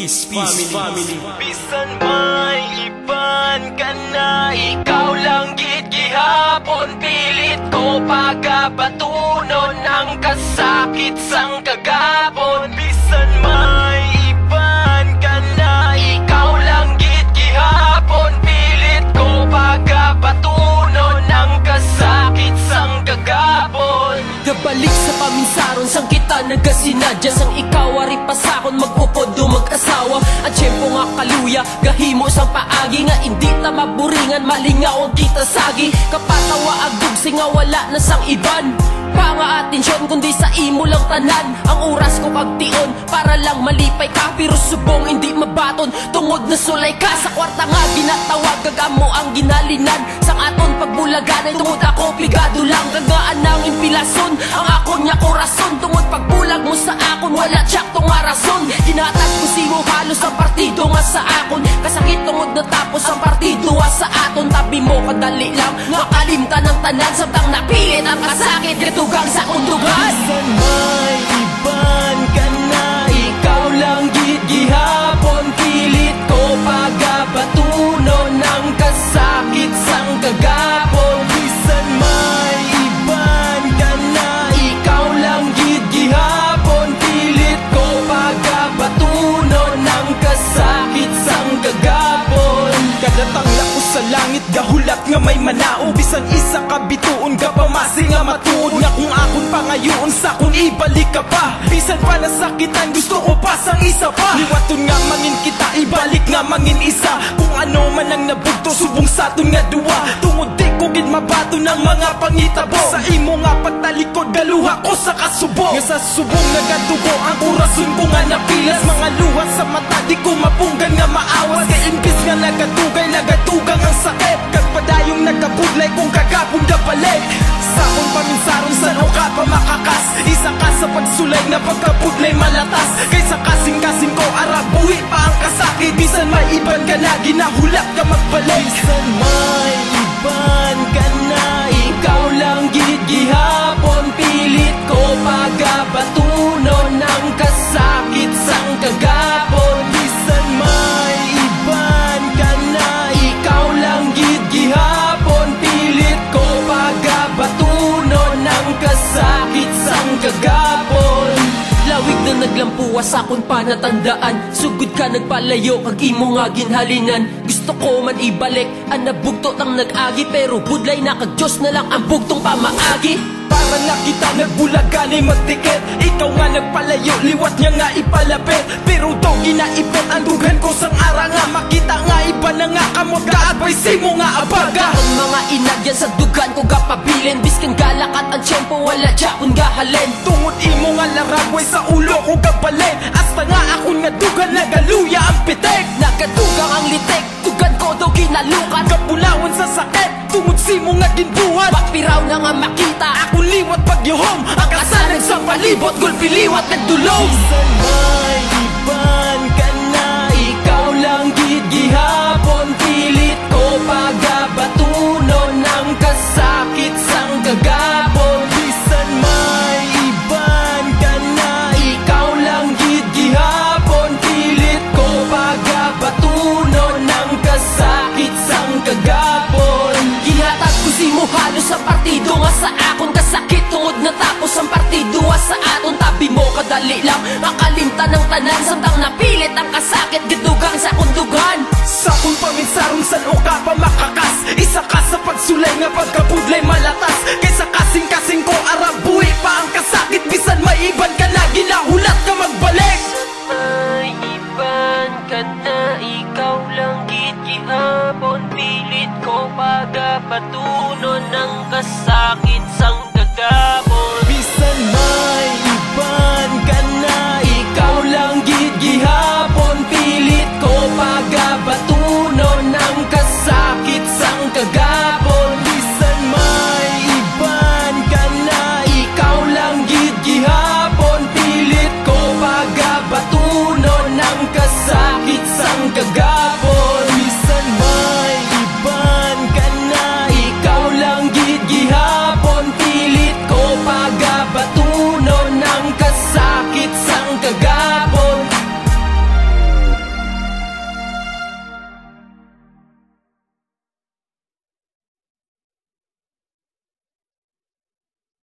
Peace family. Bisan may iban ka na, ikaw lang gid gihapon. Pilit ko pagabatunon ang kasakit sang kagapon. Bisan may iban ka na, ikaw lang gid gihapon. Pilit ko pagabatunon ang kasakit sang kagapon. Gabalik sa paminsaron sang kita nagasinadya, sang ikaw ari pasakon magupod do mag-asawa. At tiyempo nga kaluya gahimo sang paagi nga hindi ta maburingan malingaw ang kita sagi. Kapatawa agdug singa wala na sang iban pa nga atensyon kundi sa imo lang tanan. Ang oras ko pagtion para lang malipay ka, pero subong hindi mabaton tungod na sulay ka. Sa kwarta nga ginatawag gagamo ang ginalinan sang aton pagbulagan ay tungod ako pigado lang gagaan ng impilason ang akon nya korason. Tungod pagbulag mo sa akon wala tsak tong rason. Ginatag ko simo halos ang partido nga sa akon, kasakit tungod natapos ang partido nga sa aton. Tabi mo kadali lang makalimtan ng tanan samtang napilit ang kasakit gatugang sa kundugan. Bisan may iban ka na, ikaw lang gid gihapon. Pilit ko pagabatunon ang kasakit sang kagapon. Bisan may iban ka na, ikaw lang gid gihapon. Pilit ko pagabatunon ang kasakit sang kagapon. Kadatang lako sa langit gahulat nga may manao, bisan isa ka bituon ka pamasi nga matuod nga kung akon pangayoon sa kun ibalik ka pa. Bisan pa nasakitan gusto ko pa sang isa pa. Liwaton nga mangin kita ibalik nga mangin isa. Kung ano man ang nabugto subong saton nga duwa, tungod di ko gid mabato ng mga pangitabo. Sa imo nga pagtalikod galuha ko sa kasubo, nga sa subong nagadugo ang orason ko nga napilas. Mga luha sa mata di ko mapunggan nga maawas, kay imbis nga nagatugay nagatugang ang sakit. Kagpadayong nagkabudlay kung kagapong gabalik. Sa akong paminsaron sa ka pa makakas, isa ka sa pagsulay na pagkabudlay malatas. Kaysa kasing-kasing ko arabuhi pa ang kasakit. Bisan may iban ka na ginahulat ka magbalik. Bisan may iban ka na, ikaw lang gid gihapon. Pilit ko pagabatunon ang kasakit sang kagapon. Bisan may iban ka na, ikaw lang gid gihapon. Pilit ko pagabatunon ang kasakit sang kagapon. Lawig na naglampuwa sa akon panatandaan, sugod ka nagpalayo kag imo nga ginhalinan. Gusto ko man ibalik ang nabugtot ang nag-agi, pero budlay na kag Diyos na lang ang bugtong pamaagi. Para na kita nagbulagan ay magtikit, ikaw nga nagpalayo liwat niya nga ipalapit. Pero daw ginaipit ang dugan ko sang ara nga makita nga iba na nga kamot ka-advice simo nga abaga. Ang mga inagyan sa dugan ko gapabilin, biskan galakat ang tiyempo wala dyan gahalin. Tungod imo nga laragway sa ulo ko kabalin, hasta nga akon nga dugan nagaluya ang pitik. Nagadugang ang litik, dugan ko daw ginalukan, kapulawan sa sakit tungod simo nga ginbuhat. Pagpiraw na nga makita ako liwat pagyuhom, ang kasanag sa palibot gulpi liwat nagdulong. Bisan may iban ka na, ikaw lang gid gihapon. Pilit ko pagabatunon ang kasakit sang kagapon. Bisan may iban ka na, ikaw lang gid gihapon. Pilit ko pagabatunon ang kasakit sang kagapon. Gihatag ko simo halos sa partido nga sa akon, kasakit tungod natapos ang partido nga sa aton. Tabi mo kadali lang makalimtan ng tanan samtang napilit ang kasakit gidugang sa kundugan. Sa kung paminsaron sa ka pa makakas, isa ka sa pagsulay nga pagkabudlay malatas. Kaysa kasing-kasing ko arabuhi pa ang kasakit. Bisan may iban ka na ginahulat ka magbalik. May iban ka na, ikaw lang gid gihapon. Pilit ko pagapatunon ng kasakit